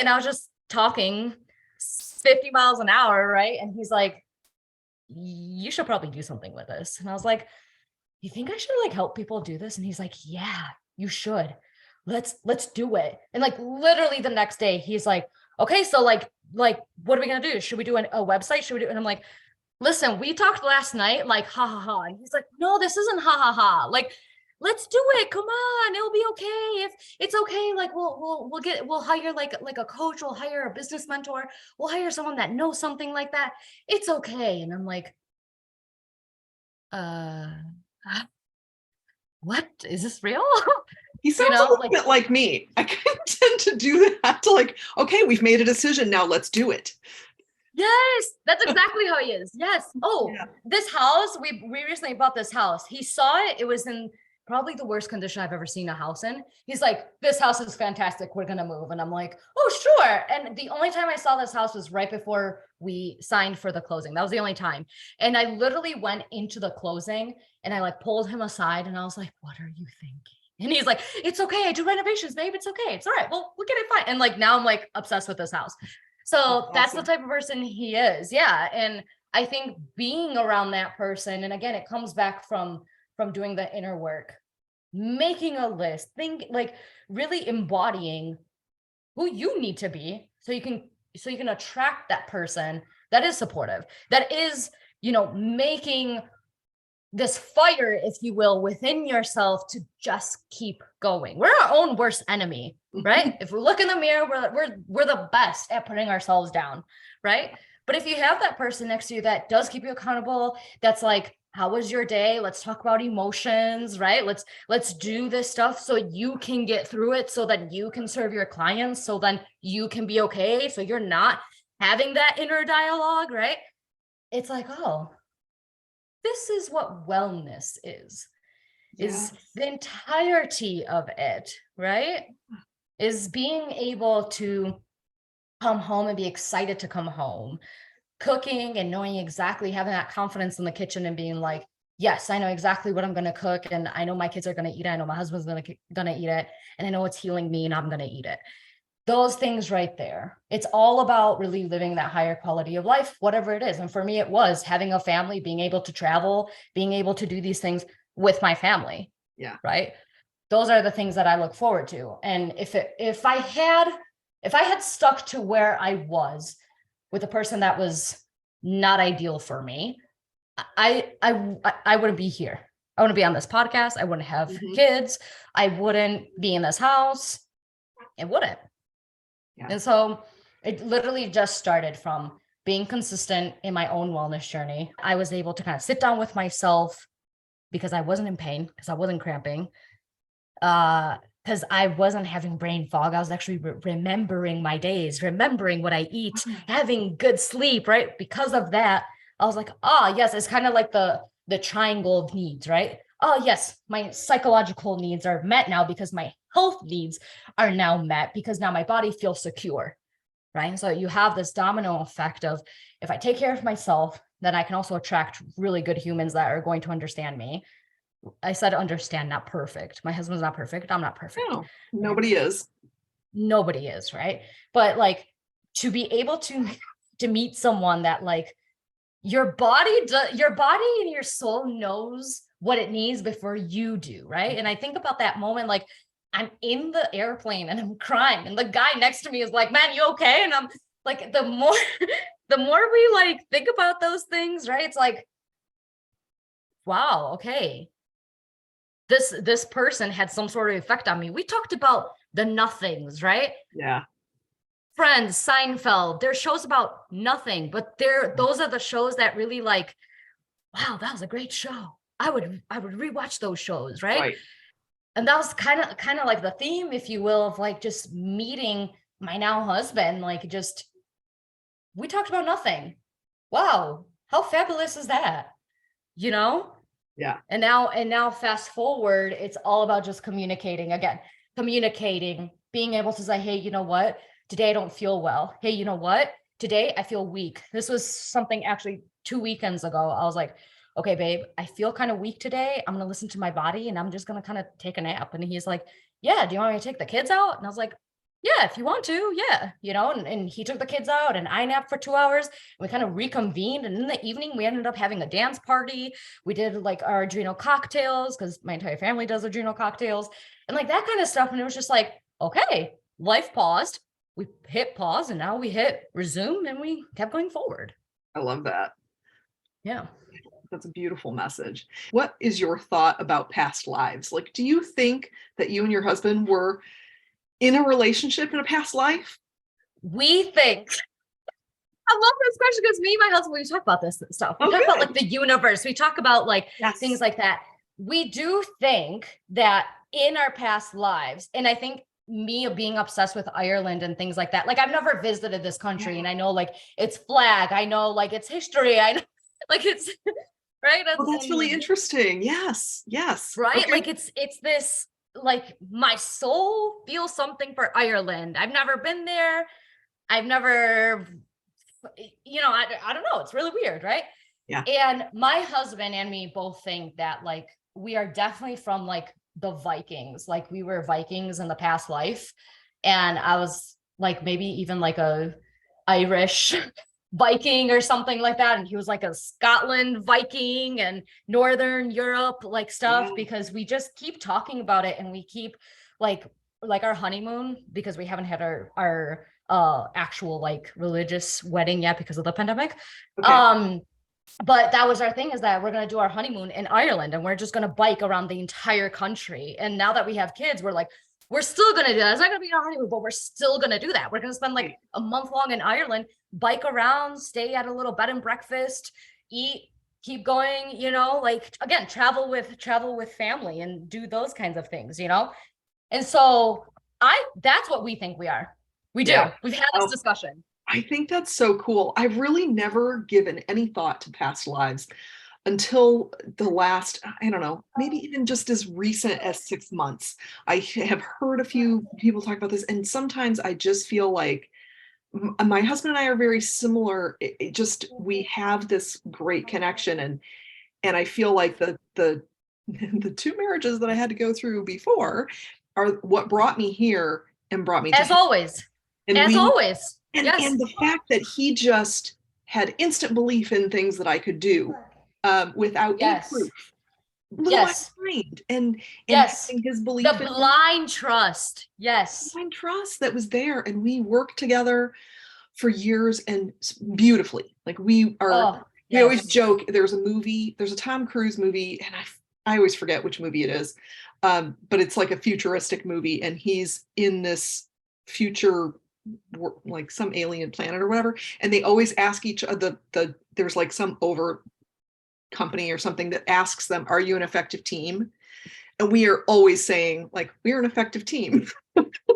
and I was just talking 50 miles an hour. Right. And he's like, you should probably do something with this. And I was like, you think I should like help people do this? And he's like, yeah, you should. Let's do it. And like literally the next day, he's like, okay, so like, what are we going to do? Should we do a website? Should we do? And I'm like, listen, we talked last night, like, ha, ha, ha. And he's like, no, this isn't ha, ha, ha. Like, let's do it. Come on. It'll be okay. If it's okay, like we'll hire like a coach. We'll hire a business mentor. We'll hire someone that knows something like that. It's okay. And I'm like, what is this real? He sounds a little bit like me. I kind of tend to do that to like, okay, we've made a decision. Now let's do it. Yes, that's exactly how he is. Yes. Oh, yeah. This house, we recently bought this house. He saw it. It was in probably the worst condition I've ever seen a house in. He's like, this house is fantastic. We're going to move. And I'm like, oh, sure. And the only time I saw this house was right before we signed for the closing. That was the only time. And I literally went into the closing and I like pulled him aside and I was like, what are you thinking? And he's like, it's okay. I do renovations, babe. It's okay. It's all right. We'll get it fine. And like, now I'm like obsessed with this house. So that's the type of person he is. Yeah. And I think being around that person, and again, it comes back from doing the inner work, making a list, like really embodying who you need to be so you can attract that person that is supportive, that is, making this fire, if you will, within yourself to just keep going. We're our own worst enemy, right? If we look in the mirror, we're the best at putting ourselves down, right? But if you have that person next to you that does keep you accountable, that's like, how was your day? Let's talk about emotions, right? Let's do this stuff so you can get through it, so that you can serve your clients, so then you can be okay, so you're not having that inner dialogue, right? It's like, oh, this is what wellness is the entirety of it, right? Is being able to come home and be excited to come home, cooking and knowing exactly, having that confidence in the kitchen and being like, yes, I know exactly what I'm going to cook, and I know my kids are going to eat it. I know my husband's going to eat it, and I know it's healing me and I'm going to eat it. Those things right there. It's all about really living that higher quality of life, whatever it is. And for me, it was having a family, being able to travel, being able to do these things with my family. Yeah. Right. Those are the things that I look forward to. And if I had stuck to where I was with a person that was not ideal for me, I wouldn't be here. I wouldn't be on this podcast. I wouldn't have kids. I wouldn't be in this house. It wouldn't. Yeah. And so it literally just started from being consistent in my own wellness journey. I was able to kind of sit down with myself because I wasn't in pain, because I wasn't cramping, because I wasn't having brain fog. I was actually remembering my days, remembering what I eat, having good sleep, right? Because of that, I was like, yes, it's kind of like the triangle of needs, right? Oh, yes, my psychological needs are met now because my health needs are now met because now my body feels secure, right? And so you have this domino effect of, if I take care of myself, then I can also attract really good humans that are going to understand me. I said understand, not perfect. My husband's not perfect. I'm not perfect. No, nobody is. Nobody is, right? But like, to be able to meet someone that like your body and your soul knows what it needs before you do, right? And I think about that moment, like I'm in the airplane and I'm crying and the guy next to me is like, man, you okay? And I'm like, the more we like think about those things, right? It's like, wow, okay, this person had some sort of effect on me. We talked about the nothings, right? Yeah. Friends, Seinfeld, there's shows about nothing, but those are the shows that really like, wow, that was a great show. I would rewatch those shows, right? And that was kind of like the theme, if you will, of like just meeting my now husband. Like, just, we talked about nothing. Wow, how fabulous is that? You know? Yeah. And now fast forward, it's all about just communicating again, being able to say, hey, you know what? Today I don't feel well. Hey, you know what? Today I feel weak. This was something actually 2 weekends ago. I was like, okay, babe, I feel kind of weak today. I'm going to listen to my body and I'm just going to kind of take a nap. And he's like, yeah, do you want me to take the kids out? And I was like, yeah, if you want to, yeah, and he took the kids out and I napped for 2 hours. We kind of reconvened. And in the evening, we ended up having a dance party. We did like our adrenal cocktails because my entire family does adrenal cocktails and like that kind of stuff. And it was just like, okay, life paused. We hit pause and now we hit resume and we kept going forward. I love that. Yeah. That's a beautiful message. What is your thought about past lives? Like, do you think that you and your husband were in a relationship in a past life? We think. I love this question because me and my husband, we talk about this stuff. We talk about like the universe. We talk about like things like that. We do think that in our past lives, and I think me being obsessed with Ireland and things like that, like I've never visited this country and I know like its flag, I know like its history, I know like it's right. Well, that's really interesting. Yes. Right. Okay. Like it's this, like my soul feels something for Ireland. I've never been there. I've never, I don't know. It's really weird. Right. Yeah. And my husband and me both think that like we are definitely from like the Vikings, like we were Vikings in the past life. And I was like maybe even like a Irish Viking or something like that. And he was like a Scotland Viking and Northern Europe like stuff, because we just keep talking about it and we keep like our honeymoon, because we haven't had our actual like religious wedding yet because of the pandemic. Okay. But that was our thing, is that we're going to do our honeymoon in Ireland and we're just going to bike around the entire country. And now that we have kids, we're like, we're still going to do that. It's not going to be our honeymoon, but we're still going to do that. We're going to spend like a month long in Ireland, bike around, stay at a little bed and breakfast, eat, keep going, like again, travel with family and do those kinds of things, And so that's what we think we are. We do. Yeah. We've had this discussion. I think that's so cool. I've really never given any thought to past lives until the last, I don't know, maybe even just as recent as 6 months. I have heard a few people talk about this, and sometimes I just feel like my husband and I are very similar. We have this great connection, And I feel like the the two marriages that I had to go through before are what brought me here and brought me to As him. always. And As we always. Yes. and the fact that he just had instant belief in things that I could do without any Yes. proof blew my Yes. mind. And Yes. having his The belief in me, blind trust. Yes. blind trust that was there, and we worked together for years and beautifully. Like Oh, we always yes. joke. There's a Tom Cruise movie, and I always forget which movie it is, but it's like a futuristic movie, and he's in this future, like some alien planet or whatever, and they always ask each other there's like some over company or something that asks them, "Are you an effective team?" And we are always saying, like, we're an effective team.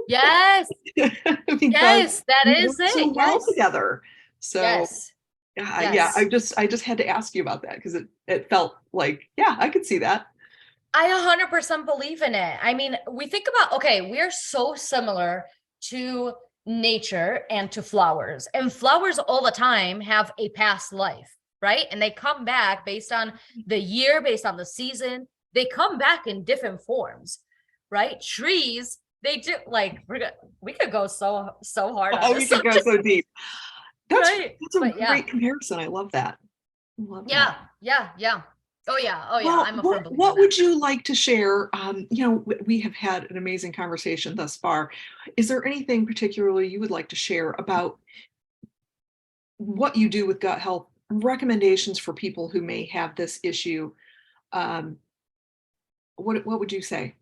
Yes. Because Yes. That we is work so it. well Yes. together. So Yes. yeah, Yes. I just had to ask you about that because it felt like, yeah, I could see that. I 100% believe in it. I mean, we think about, okay, we're so similar to nature and to flowers, and flowers all the time have a past life, right? And they come back based on the year, based on the season. They come back in different forms, right? Trees, they do, like, we could go so hard on Oh, we this could go subject, so deep. right? That's a But yeah, great comparison. I love that. I love that. yeah, yeah, yeah. Oh yeah, Well, I'm a firm believer in what that. would you like to share? We have had an amazing conversation thus far. Is there anything particularly you would like to share about what you do with gut health, recommendations for people who may have this issue? Um, what would you say?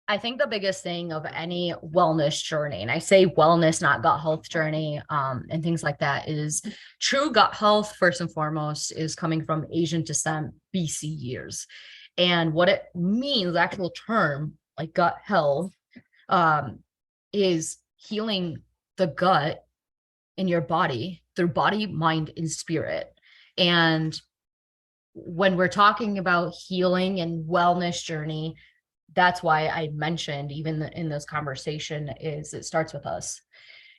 I think the biggest thing of any wellness journey, and I say wellness, not gut health journey, and things like that, is true gut health, first and foremost, is coming from Asian descent BC years. And what it means, the actual term, like gut health, um, is healing the gut in your body through body, mind, and spirit. And when we're talking about healing and wellness journey, that's why I mentioned even in this conversation is it starts with us.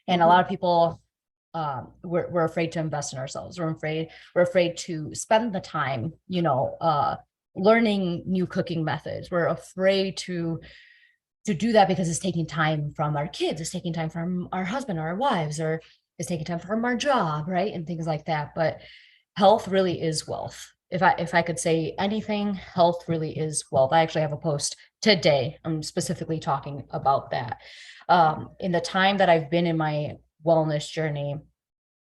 And a lot of people, we're afraid to invest in ourselves. We're afraid to spend the time, learning new cooking methods. We're afraid to do that because it's taking time from our kids, it's taking time from our husband or our wives, or it's taking time from our job, right? And things like that. But health really is wealth. If I could say anything, health really is wealth. I actually have a post today. I'm specifically talking about that. In the time that I've been in my wellness journey,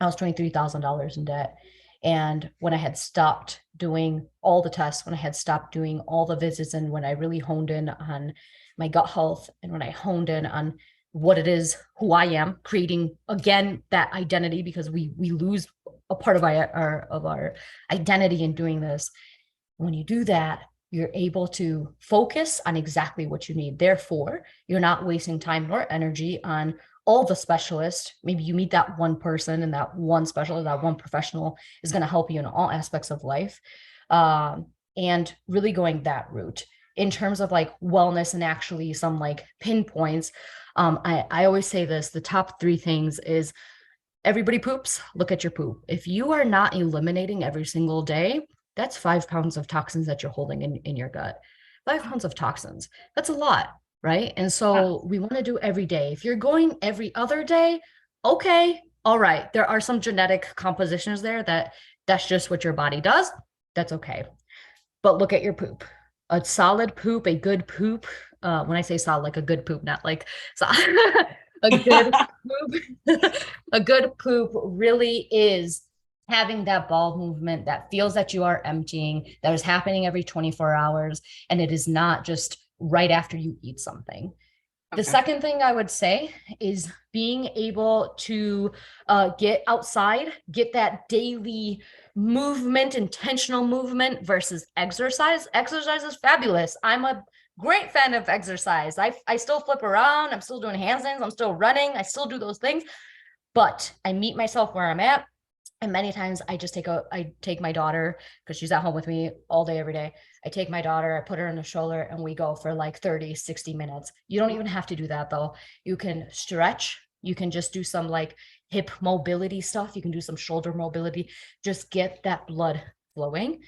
I was $23,000 in debt. And when I had stopped doing all the tests, when I had stopped doing all the visits, and when I really honed in on my gut health, and when I honed in on what it is, who I am, creating again that identity, because we lose a part of our identity in doing this. When you do that, you're able to focus on exactly what you need. Therefore, you're not wasting time nor energy on all the specialists. Maybe you meet that one person, and that one specialist, that one professional is going to help you in all aspects of life. And really going that route in terms of like wellness and actually some like pinpoints. I always say this, the top three things is everybody poops, look at your poop. If you are not eliminating every single day, that's 5 pounds of toxins that you're holding in your gut. 5 pounds of toxins. That's a lot, right? And so we want to do every day. If you're going every other day, okay, all right. There are some genetic compositions there that's just what your body does. That's okay. But look at your poop. A solid poop, a good poop. When I say solid, like a good poop, not like so, a good poop. A good poop really is having that bowel movement that feels that you are emptying, that is happening every 24 hours, and it is not just right after you eat something. The second thing I would say is being able to get outside, get that daily movement, intentional movement versus exercise. Exercise is fabulous. I'm a great fan of exercise. I still flip around. I'm still doing handstands. I'm still running. I still do those things, but I meet myself where I'm at. And many times I take my daughter, because she's at home with me all day, every day. I take my daughter, I put her on the shoulder, and we go for like 30, 60 minutes. You don't even have to do that though. You can stretch. You can just do some like hip mobility stuff. You can do some shoulder mobility. Just get that blood flowing.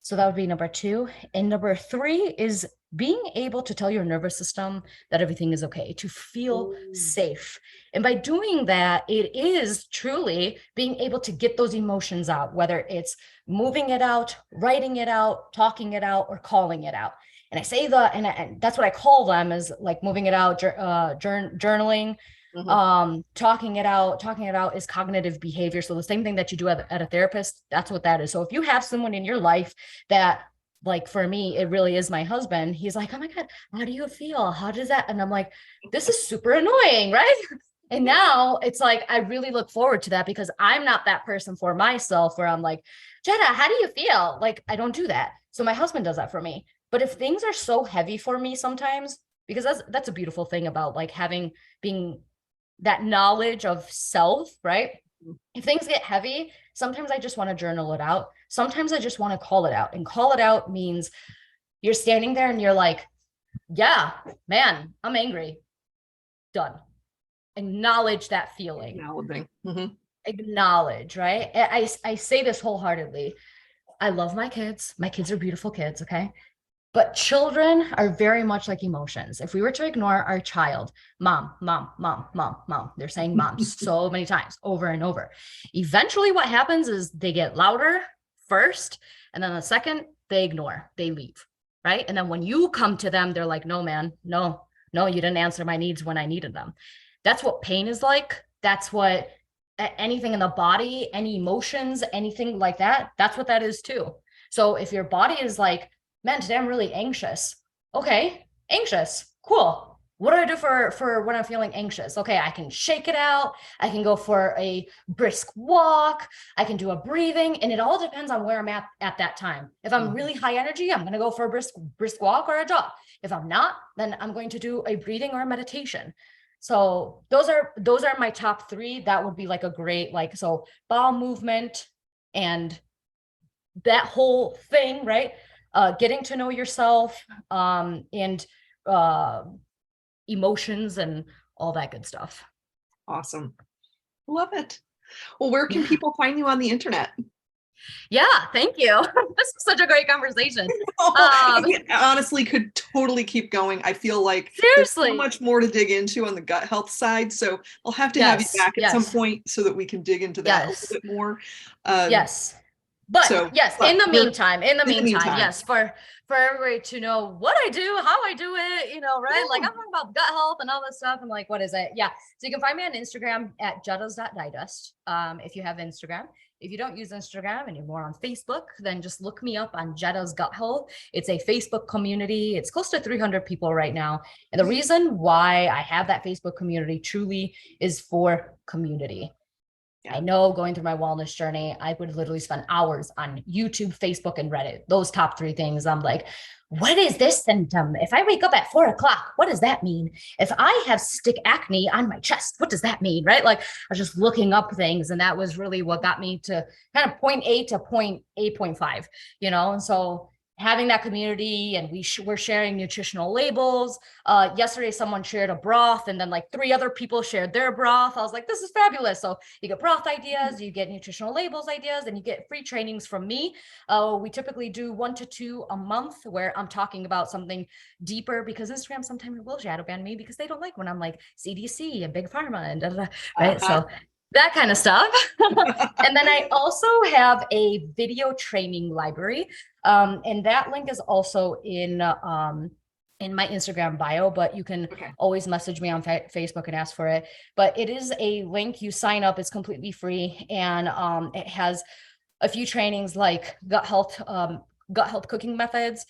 So that would be number two. And number three is being able to tell your nervous system that everything is okay, to feel Ooh. safe. And by doing that, it is truly being able to get those emotions out, whether it's moving it out, writing it out, talking it out, or calling it out. And I say that, and that's what I call them, is like moving it out, journaling, Mhm. talking it out is cognitive behavior. So the same thing that you do at a therapist, that's what that is. So if you have someone in your life that, like for me, it really is my husband, he's like, oh my God, how do you feel, how does that, and I'm like, this is super annoying, right? And now it's like I really look forward to that, because I'm not that person for myself where I'm like, Jetta, how do you feel? Like, I don't do that. So my husband does that for me. But if things are so heavy for me sometimes, because that's a beautiful thing about like having, being that knowledge of self, right? If things get heavy, sometimes I just want to journal it out. Sometimes I just want to call it out. And call it out means you're standing there and you're like, yeah, man, I'm angry. Done. Acknowledge that feeling. Acknowledging. Mhm. Acknowledge, right? I say this wholeheartedly. I love my kids. My kids are beautiful kids, okay? But children are very much like emotions. If we were to ignore our child, mom, mom, mom, mom, mom, they're saying mom so many times over and over. Eventually, what happens is they get louder first, and then the second, they ignore, they leave, right? And then when you come to them, they're like, no, man, no, no, you didn't answer my needs when I needed them. That's what pain is like. That's what anything in the body, any emotions, anything like that, that's what that is too. So if your body is like, man, today I'm really anxious. Okay, anxious. Cool. What do I do for when I'm feeling anxious? Okay, I can shake it out. I can go for a brisk walk. I can do a breathing, and it all depends on where I'm at that time. If I'm Mhm. really high energy, I'm going to go for a brisk walk or a jog. If I'm not, then I'm going to do a breathing or a meditation. So those are my top three. That would be like a great, like, so bowel movement and that whole thing, right? Getting to know yourself, and uh, emotions and all that good stuff. Awesome. Love it. Well, where can Yeah. people find you on the internet? Yeah. Thank you. This is such a great conversation. Oh, Um, I honestly could totally keep going. I feel like there's so Seriously. much more to dig into on the gut health side. So I'll have to have you Yes. back at some Yes. point so that we can dig into that a little Yes. bit more. Um, Yes. But so, yes, but we're in the in the meantime, meantime. yes, for everybody to know what I do, how I do it, right? Like Yeah. I'm talking about gut health and all this stuff. And like, what is it? Yeah. So you can find me on Instagram at jettas.digest. If you have Instagram. If you don't use Instagram and you're more on Facebook, then just look me up on Jetta's Gut Health. It's a Facebook community. It's close to 300 people right now. And the reason why I have that Facebook community truly is for community. Yeah. I know going through my wellness journey, I would literally spend hours on YouTube, Facebook, and Reddit. Those top three things. I'm like, what is this symptom? If I wake up at 4 o'clock, what does that mean? If I have stick acne on my chest, what does that mean? Right? Like I was just looking up things. And that was really what got me to kind of point A to point 8.5, And so having that community, and we're sharing nutritional labels. Yesterday someone shared a broth, and then like three other people shared their broth. I was like, this is fabulous. So you get broth ideas, you get nutritional labels ideas, and you get free trainings from me. We typically do 1 to 2 a month where I'm talking about something deeper, because Instagram sometimes will shadow ban me because they don't like when I'm like CDC and big pharma and right. Uh-huh. So that kind of stuff. And then I also have a video training library. And that link is also in my Instagram bio, but you can Okay. always message me on Facebook and ask for it. But it is a link. You sign up, it's completely free. And it has a few trainings like gut health cooking methods,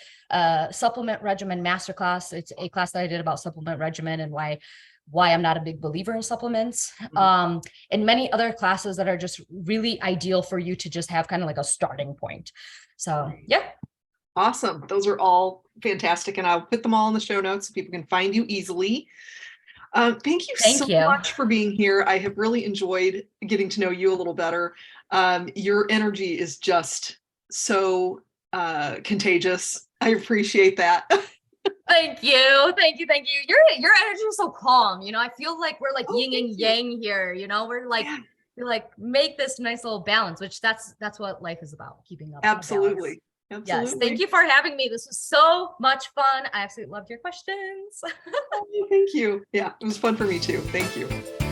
supplement regimen masterclass. It's a class that I did about supplement regimen and why I'm not a big believer in supplements, Mhm. and many other classes that are just really ideal for you to just have kind of like a starting point. So yeah. Awesome. Those are all fantastic. And I'll put them all in the show notes so people can find you easily. Thank you so Thank you. much for being here. I have really enjoyed getting to know you a little better. Your energy is just so contagious. I appreciate that. Thank you. Thank you. Thank you. Your energy is so calm. I feel like we're like Oh, yin thank and you. yang here. Yeah, We like make this nice little balance, which that's what life is about, keeping up a balance. absolutely. Yes. Absolutely. Thank you for having me. This was so much fun. I absolutely loved your questions. Oh, thank you. Yeah, it was fun for me too. Thank you.